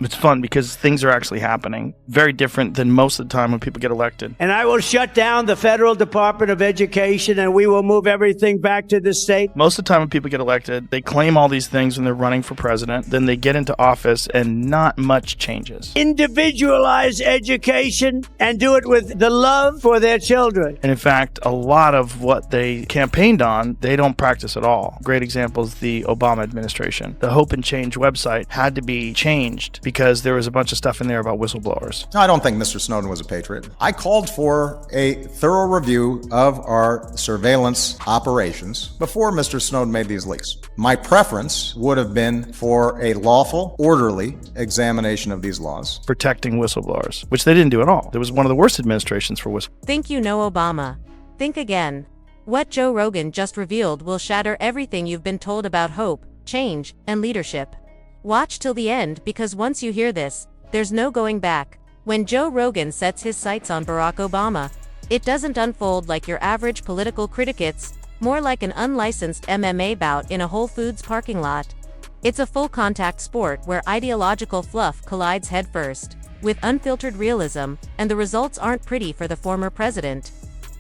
It's fun because things are actually happening. Very different than most of the time when people get elected. And I will shut down the federal Department of Education, and we will move everything back to the state. Most of the time when people get elected, they claim all these things when they're running for president. Then they get into office and not much changes. Individualize education and do it with the love for their children. And in fact, a lot of what they campaigned on, they don't practice at all. Great example is the Obama administration. The Hope and Change website had to be changed because there was a bunch of stuff in there about whistleblowers. I don't think Mr. Snowden was a patriot. I called for a thorough review of our surveillance operations before Mr. Snowden made these leaks. My preference would have been for a lawful, orderly examination of these laws. Protecting whistleblowers, which they didn't do at all. It was one of the worst administrations for whistleblowers. Think you know Obama. Think again. What Joe Rogan just revealed will shatter everything you've been told about hope, change, and leadership. Watch till the end, because once you hear this, there's no going back. When Joe Rogan sets his sights on Barack Obama, it doesn't unfold like your average political critic. It's more like an unlicensed MMA bout in a Whole Foods parking lot. It's a full-contact sport where ideological fluff collides headfirst with unfiltered realism, and the results aren't pretty for the former president.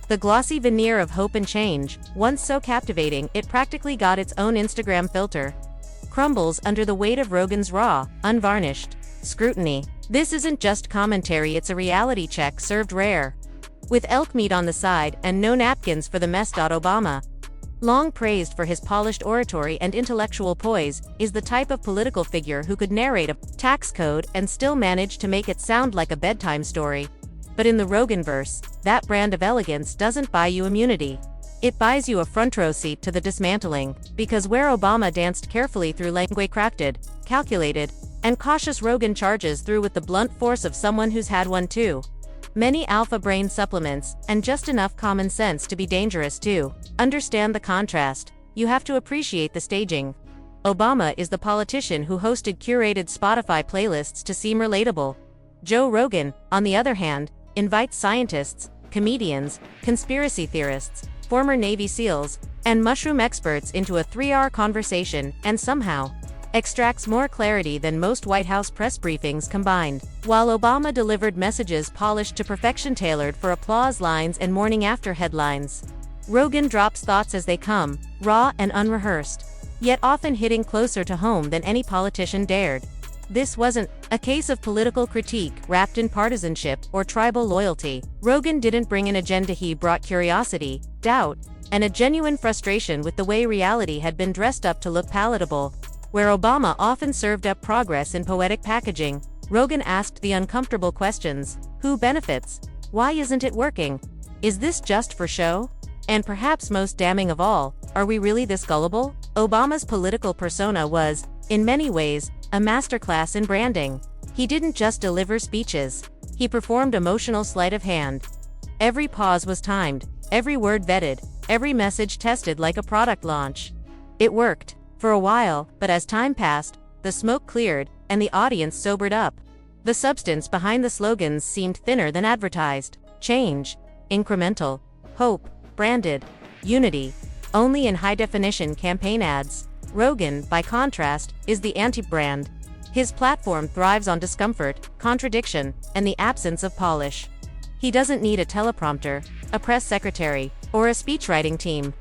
The glossy veneer of hope and change, once so captivating it practically got its own Instagram filter, crumbles under the weight of Rogan's raw, unvarnished scrutiny. This isn't just commentary, it's a reality check served rare, with elk meat on the side and no napkins for the mess. Obama, long praised for his polished oratory and intellectual poise, is the type of political figure who could narrate a tax code and still manage to make it sound like a bedtime story. But in the Roganverse, that brand of elegance doesn't buy you immunity. It buys you a front row seat to the dismantling, because where Obama danced carefully through language crafted, calculated, and cautious, Rogan charges through with the blunt force of someone who's had one too many alpha brain supplements, and just enough common sense to be dangerous too. Understand the contrast. You have to appreciate the staging. Obama is the politician who hosted curated Spotify playlists to seem relatable. Joe Rogan, on the other hand, invites scientists, comedians, conspiracy theorists, former Navy SEALs, and mushroom experts into a 3-hour conversation, and somehow extracts more clarity than most White House press briefings combined. While Obama delivered messages polished to perfection, tailored for applause lines and morning after headlines, Rogan drops thoughts as they come, raw and unrehearsed, yet often hitting closer to home than any politician dared. This wasn't a case of political critique wrapped in partisanship or tribal loyalty. Rogan didn't bring an agenda, he brought curiosity, doubt, and a genuine frustration with the way reality had been dressed up to look palatable. Where Obama often served up progress in poetic packaging, Rogan asked the uncomfortable questions. Who benefits? Why isn't it working? Is this just for show? And perhaps most damning of all, are we really this gullible? Obama's political persona was, in many ways, a masterclass in branding. He didn't just deliver speeches. He performed emotional sleight of hand. Every pause was timed, every word vetted, every message tested like a product launch. It worked for a while, but as time passed, the smoke cleared, and the audience sobered up. The substance behind the slogans seemed thinner than advertised. Change, incremental, hope, branded, unity, only in high-definition campaign ads. Rogan, by contrast, is the anti-brand. His platform thrives on discomfort, contradiction, and the absence of polish. He doesn't need a teleprompter, a press secretary, or a speechwriting team.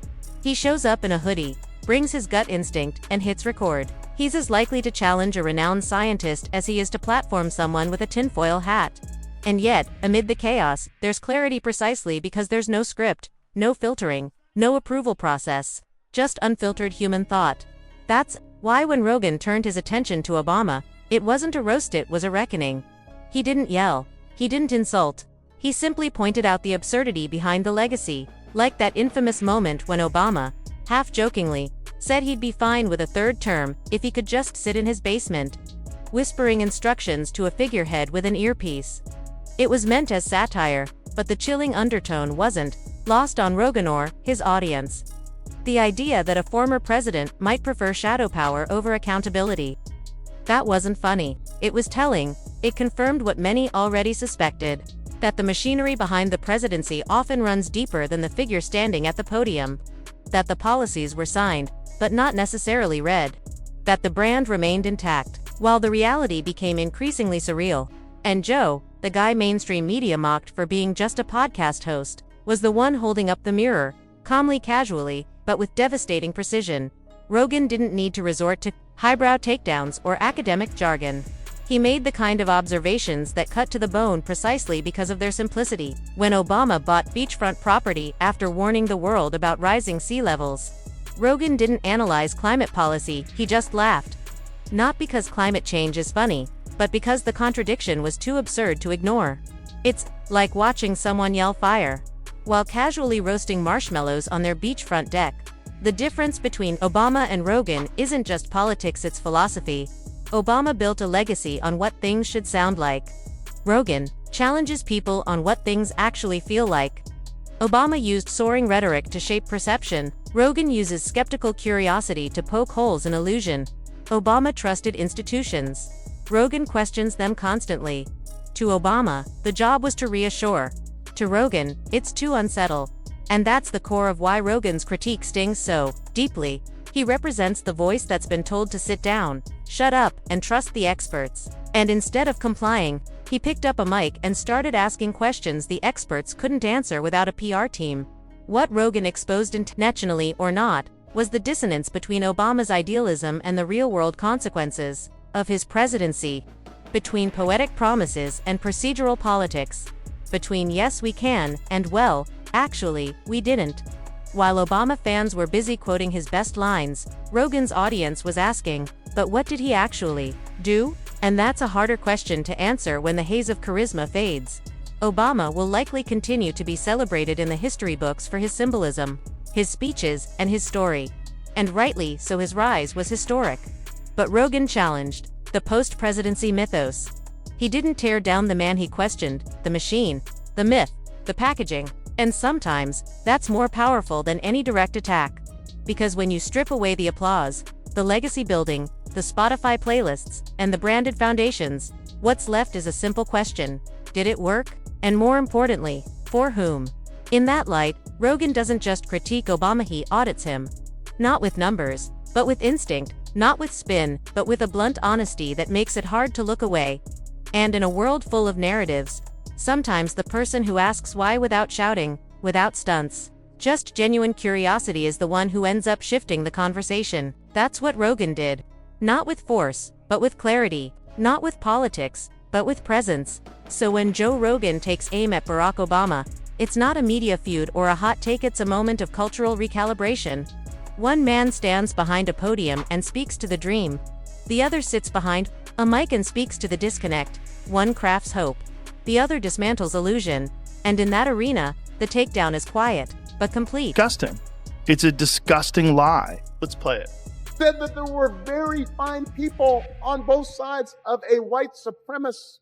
He shows up in a hoodie, brings his gut instinct, and hits record. He's as likely to challenge a renowned scientist as he is to platform someone with a tinfoil hat. And yet, amid the chaos, there's clarity precisely because there's no script, no filtering, no approval process, just unfiltered human thought. That's why when Rogan turned his attention to Obama, it wasn't a roast, it was a reckoning. He didn't yell. He didn't insult. He simply pointed out the absurdity behind the legacy, like that infamous moment when Obama, half-jokingly, said he'd be fine with a third term if he could just sit in his basement, whispering instructions to a figurehead with an earpiece. It was meant as satire, but the chilling undertone wasn't lost on Rogan or his audience. The idea that a former president might prefer shadow power over accountability. That wasn't funny. It was telling. It confirmed what many already suspected, that the machinery behind the presidency often runs deeper than the figure standing at the podium, that the policies were signed, but not necessarily read, that the brand remained intact, while the reality became increasingly surreal. And Joe, the guy mainstream media mocked for being just a podcast host, was the one holding up the mirror, calmly, casually, but with devastating precision. Rogan didn't need to resort to highbrow takedowns or academic jargon. He made the kind of observations that cut to the bone precisely because of their simplicity. When Obama bought beachfront property after warning the world about rising sea levels, Rogan didn't analyze climate policy, he just laughed. Not because climate change is funny, but because the contradiction was too absurd to ignore. It's like watching someone yell fire while casually roasting marshmallows on their beachfront deck. The difference between Obama and Rogan isn't just politics, it's philosophy. Obama built a legacy on what things should sound like. Rogan challenges people on what things actually feel like. Obama used soaring rhetoric to shape perception. Rogan uses skeptical curiosity to poke holes in illusion. Obama trusted institutions. Rogan questions them constantly. To Obama, the job was to reassure. To Rogan, it's to unsettle. And that's the core of why Rogan's critique stings so deeply. He represents the voice that's been told to sit down, shut up, and trust the experts. And instead of complying, he picked up a mic and started asking questions the experts couldn't answer without a PR team. What Rogan exposed, intentionally or not, was the dissonance between Obama's idealism and the real-world consequences of his presidency, between poetic promises and procedural politics, between yes we can and well, actually, we didn't. While Obama fans were busy quoting his best lines, Rogan's audience was asking, but what did he actually do? And that's a harder question to answer when the haze of charisma fades. Obama will likely continue to be celebrated in the history books for his symbolism, his speeches, and his story. And rightly so, his rise was historic. But Rogan challenged the post-presidency mythos. He didn't tear down the man, he questioned the machine, the myth, the packaging. And sometimes, that's more powerful than any direct attack. Because when you strip away the applause, the legacy building, the Spotify playlists, and the branded foundations, what's left is a simple question: did it work? And more importantly, for whom? In that light, Rogan doesn't just critique Obama, he audits him. Not with numbers, but with instinct, not with spin, but with a blunt honesty that makes it hard to look away. And in a world full of narratives, sometimes the person who asks why without shouting, without stunts, just genuine curiosity is the one who ends up shifting the conversation. That's what Rogan did. Not with force, but with clarity. Not with politics, but with presence. So when Joe Rogan takes aim at Barack Obama, it's not a media feud or a hot take, it's a moment of cultural recalibration. One man stands behind a podium and speaks to the dream. The other sits behind a mic and speaks to the disconnect. One crafts hope. The other dismantles illusion. And in that arena, the takedown is quiet, but complete. Disgusting. It's a disgusting lie. Let's play it. Said that there were very fine people on both sides of a white supremacist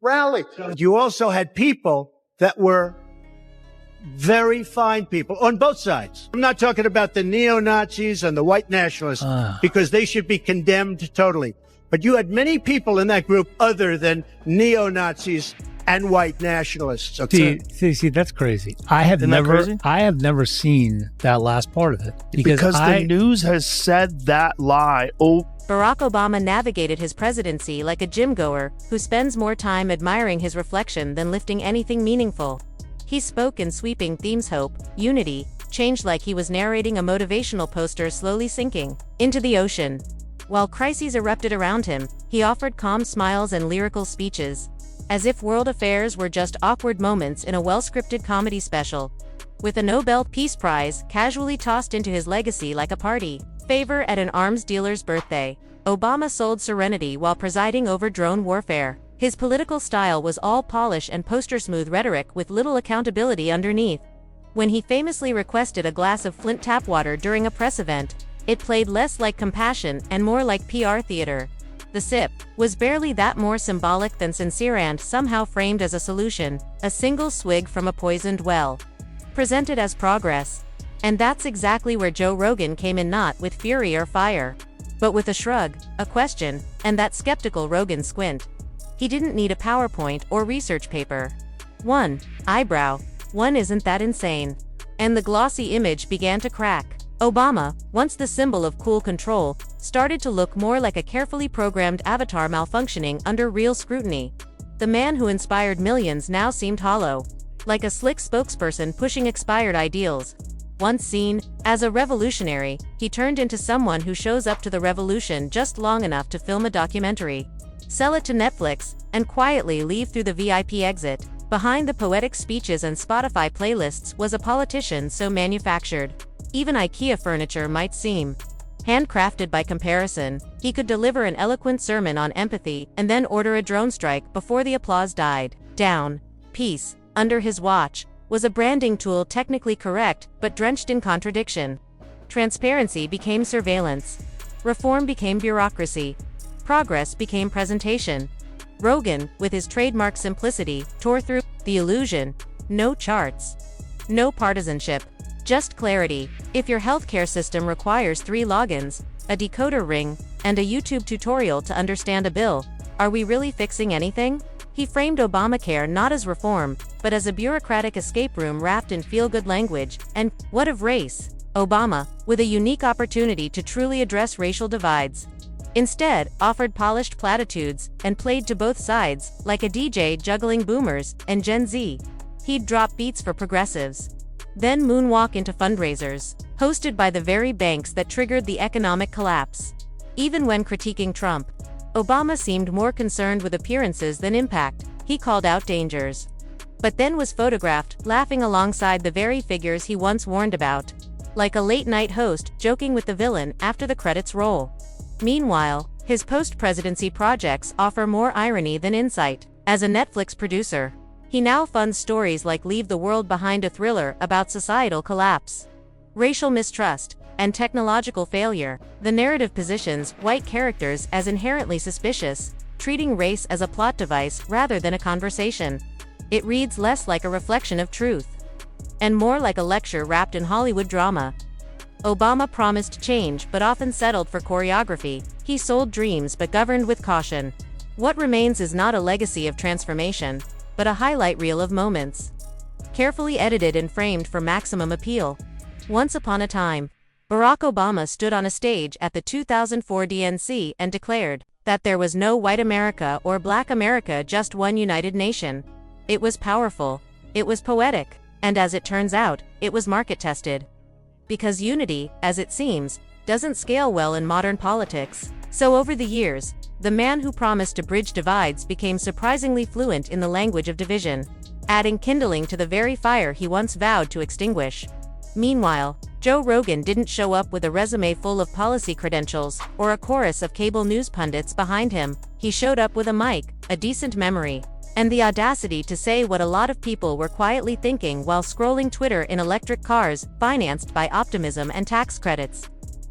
rally. You also had people that were very fine people on both sides. I'm not talking about the neo-Nazis and the white nationalists, because they should be condemned totally. But you had many people in that group other than neo-Nazis and white nationalists. Okay? See, that's crazy. I have never seen that last part of it because the news has said that lie. Barack Obama navigated his presidency like a gym-goer who spends more time admiring his reflection than lifting anything meaningful. He spoke in sweeping themes: hope, unity, change, like he was narrating a motivational poster slowly sinking into the ocean. While crises erupted around him, he offered calm smiles and lyrical speeches, as if world affairs were just awkward moments in a well-scripted comedy special. With a Nobel Peace Prize casually tossed into his legacy like a party favor at an arms dealer's birthday, Obama sold serenity while presiding over drone warfare. His political style was all polish and poster-smooth rhetoric with little accountability underneath. When he famously requested a glass of Flint tap water during a press event, it played less like compassion and more like PR theater. The sip was barely that more symbolic than sincere and somehow framed as a solution, a single swig from a poisoned well, presented as progress. And that's exactly where Joe Rogan came in, not with fury or fire, but with a shrug, a question, and that skeptical Rogan squint. He didn't need a PowerPoint or research paper. One eyebrow. One isn't that insane. And the glossy image began to crack. Obama, once the symbol of cool control, started to look more like a carefully programmed avatar malfunctioning under real scrutiny. The man who inspired millions now seemed hollow, like a slick spokesperson pushing expired ideals. Once seen as a revolutionary, he turned into someone who shows up to the revolution just long enough to film a documentary, sell it to Netflix, and quietly leave through the VIP exit. Behind the poetic speeches and Spotify playlists was a politician so manufactured. Even IKEA furniture might seem handcrafted by comparison. He could deliver an eloquent sermon on empathy and then order a drone strike before the applause died down. Peace, under his watch, was a branding tool technically correct but drenched in contradiction. Transparency became surveillance. Reform became bureaucracy. Progress became presentation. Rogan, with his trademark simplicity, tore through the illusion. No charts. No partisanship. Just clarity. If your healthcare system requires 3 logins, a decoder ring, and a YouTube tutorial to understand a bill, are we really fixing anything? He framed Obamacare not as reform, but as a bureaucratic escape room wrapped in feel-good language. And what of race? Obama, with a unique opportunity to truly address racial divides, instead offered polished platitudes and played to both sides, like a DJ juggling boomers and Gen Z. He'd drop beats for progressives, then moonwalk into fundraisers, hosted by the very banks that triggered the economic collapse. Even when critiquing Trump, Obama seemed more concerned with appearances than impact. He called out dangers, but then was photographed laughing alongside the very figures he once warned about, like a late-night host joking with the villain after the credits roll. Meanwhile, his post-presidency projects offer more irony than insight. As a Netflix producer, he now funds stories like Leave the World Behind, a thriller about societal collapse, racial mistrust, and technological failure. The narrative positions white characters as inherently suspicious, treating race as a plot device rather than a conversation. It reads less like a reflection of truth, and more like a lecture wrapped in Hollywood drama. Obama promised change but often settled for choreography. He sold dreams but governed with caution. What remains is not a legacy of transformation, but a highlight reel of moments, carefully edited and framed for maximum appeal. Once upon a time, Barack Obama stood on a stage at the 2004 DNC and declared that there was no white America or black America, just one united nation. It was powerful, it was poetic, and as it turns out, it was market-tested. Because unity, as it seems, doesn't scale well in modern politics. So over the years, the man who promised to bridge divides became surprisingly fluent in the language of division, adding kindling to the very fire he once vowed to extinguish. Meanwhile, Joe Rogan didn't show up with a resume full of policy credentials or a chorus of cable news pundits behind him. He showed up with a mic, a decent memory, and the audacity to say what a lot of people were quietly thinking while scrolling Twitter in electric cars, financed by optimism and tax credits.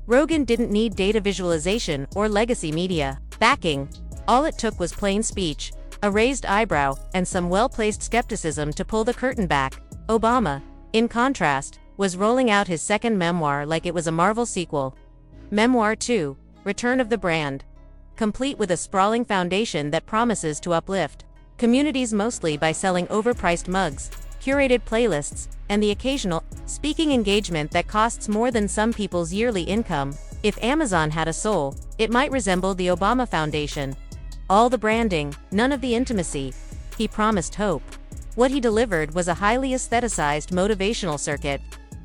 Rogan didn't need data visualization or legacy media backing. All it took was plain speech, a raised eyebrow, and some well-placed skepticism to pull the curtain back. Obama, in contrast, was rolling out his second memoir like it was a Marvel sequel. Memoir 2, Return of the Brand, complete with a sprawling foundation that promises to uplift communities mostly by selling overpriced mugs, curated playlists, and the occasional speaking engagement that costs more than some people's yearly income. If Amazon had a soul, it might resemble the Obama Foundation. All the branding, none of the intimacy. He promised hope. What he delivered was a highly aestheticized motivational circuit,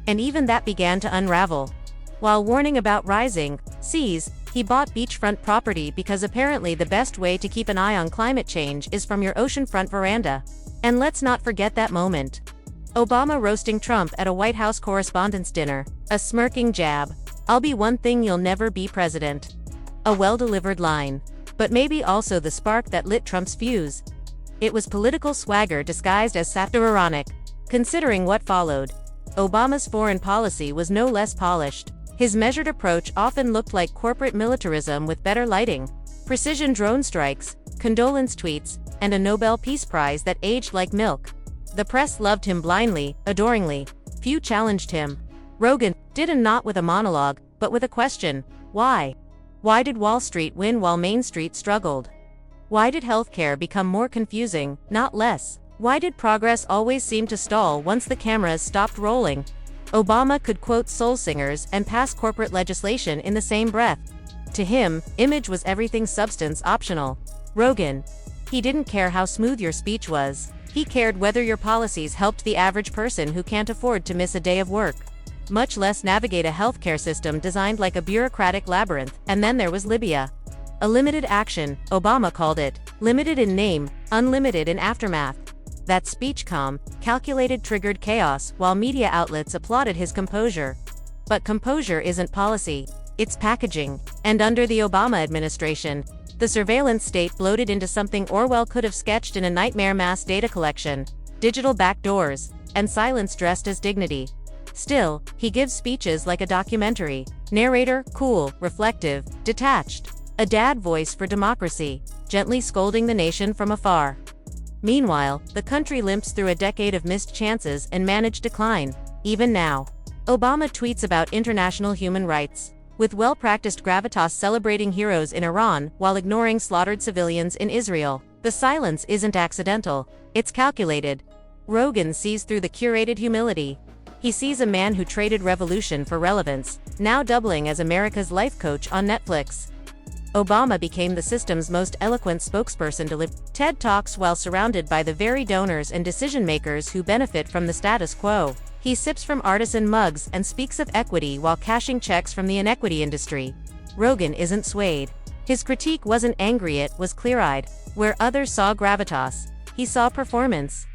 and even that began to unravel. While warning about rising seas, he bought beachfront property because apparently the best way to keep an eye on climate change is from your oceanfront veranda. And let's not forget that moment. Obama roasting Trump at a White House Correspondents' Dinner. A smirking jab. "I'll be one thing you'll never be, President." A well-delivered line. But maybe also the spark that lit Trump's fuse. It was political swagger disguised as satire. Considering what followed, Obama's foreign policy was no less polished. His measured approach often looked like corporate militarism with better lighting, precision drone strikes, condolence tweets, and a Nobel Peace Prize that aged like milk. The press loved him blindly, adoringly. Few challenged him. Rogan did not with a monologue, but with a question. Why? Why did Wall Street win while Main Street struggled? Why did healthcare become more confusing, not less? Why did progress always seem to stall once the cameras stopped rolling? Obama could quote soul singers and pass corporate legislation in the same breath. To him, image was everything, substance optional. Rogan. He didn't care how smooth your speech was. He cared whether your policies helped the average person who can't afford to miss a day of work, much less navigate a healthcare system designed like a bureaucratic labyrinth. And then there was Libya. A limited action, Obama called it. Limited in name, unlimited in aftermath. That speech calculated triggered chaos while media outlets applauded his composure. But composure isn't policy, it's packaging. And under the Obama administration, the surveillance state bloated into something Orwell could have sketched in a nightmare: mass data collection, digital backdoors, and silence dressed as dignity. Still, he gives speeches like a documentary. Narrator, cool, reflective, detached. A dad voice for democracy, gently scolding the nation from afar. Meanwhile, the country limps through a decade of missed chances and managed decline. Even now, Obama tweets about international human rights, with well-practiced gravitas, celebrating heroes in Iran while ignoring slaughtered civilians in Israel. The silence isn't accidental, it's calculated. Rogan sees through the curated humility. He sees a man who traded revolution for relevance, now doubling as America's life coach on Netflix. Obama became the system's most eloquent spokesperson, deliver TED Talks while surrounded by the very donors and decision-makers who benefit from the status quo. He sips from artisan mugs and speaks of equity while cashing checks from the inequity industry. Rogan isn't swayed. His critique wasn't angry, it was clear-eyed. Where others saw gravitas, he saw performance.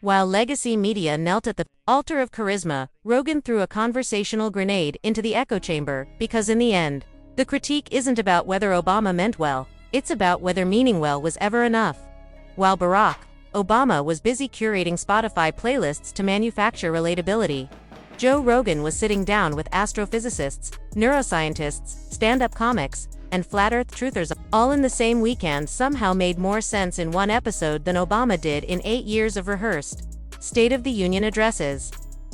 While legacy media knelt at the altar of charisma, Rogan threw a conversational grenade into the echo chamber, because in the end, the critique isn't about whether Obama meant well, it's about whether meaning well was ever enough. While Barack Obama was busy curating Spotify playlists to manufacture relatability, Joe Rogan was sitting down with astrophysicists, neuroscientists, stand-up comics, and flat earth truthers, all in the same weekend. Somehow made more sense in one episode than Obama did in 8 years of rehearsed State of the Union addresses.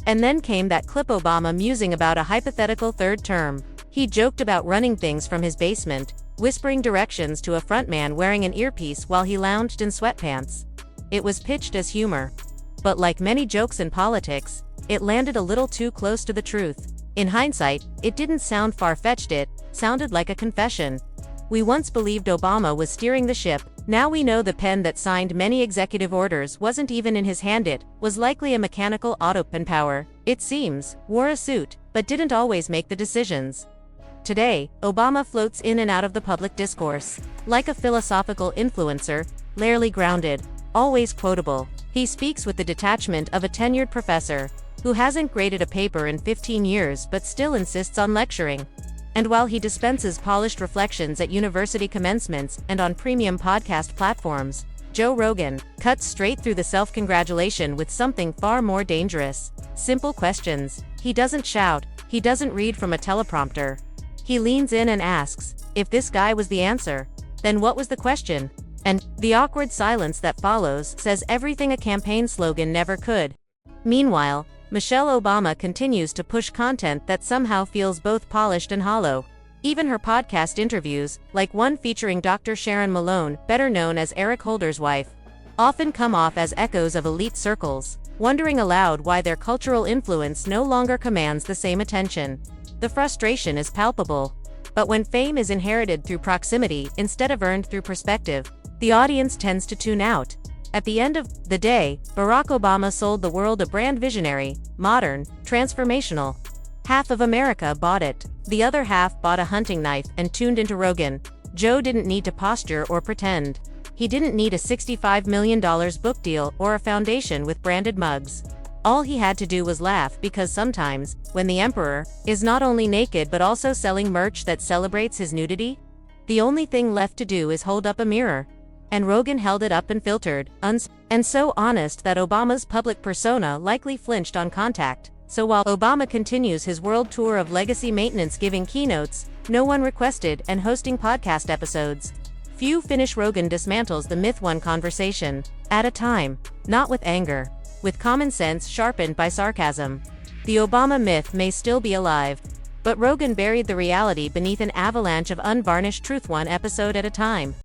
And then came that clip, Obama musing about a hypothetical third term. He joked about running things from his basement, whispering directions to a frontman wearing an earpiece while he lounged in sweatpants. It was pitched as humor. But like many jokes in politics, it landed a little too close to the truth. In hindsight, it didn't sound far-fetched, it sounded like a confession. We once believed Obama was steering the ship, now we know the pen that signed many executive orders wasn't even in his hand, it was likely a mechanical autopen power, it seems, wore a suit, but didn't always make the decisions. Today, Obama floats in and out of the public discourse, like a philosophical influencer, rarely grounded, always quotable. He speaks with the detachment of a tenured professor, who hasn't graded a paper in 15 years but still insists on lecturing. And while he dispenses polished reflections at university commencements and on premium podcast platforms, Joe Rogan cuts straight through the self-congratulation with something far more dangerous. Simple questions. He doesn't shout, he doesn't read from a teleprompter. He leans in and asks, if this guy was the answer, then what was the question? And the awkward silence that follows says everything a campaign slogan never could. Meanwhile, Michelle Obama continues to push content that somehow feels both polished and hollow. Even her podcast interviews, like one featuring Dr. Sharon Malone, better known as Eric Holder's wife, often come off as echoes of elite circles, wondering aloud why their cultural influence no longer commands the same attention. The frustration is palpable. But when fame is inherited through proximity instead of earned through perspective, the audience tends to tune out. At the end of the day, Barack Obama sold the world a brand: visionary, modern, transformational. Half of America bought it. The other half bought a hunting knife and tuned into Rogan. Joe didn't need to posture or pretend. He didn't need a $65 million book deal or a foundation with branded mugs. All he had to do was laugh, because sometimes, when the emperor is not only naked but also selling merch that celebrates his nudity, the only thing left to do is hold up a mirror. And Rogan held it up and filtered, and so honest that Obama's public persona likely flinched on contact. So while Obama continues his world tour of legacy maintenance, giving keynotes, no one requested, and hosting podcast episodes, few finish. Rogan dismantles the myth one conversation at a time, not with anger, with common sense sharpened by sarcasm. The Obama myth may still be alive, but Rogan buried the reality beneath an avalanche of unvarnished truth, one episode at a time.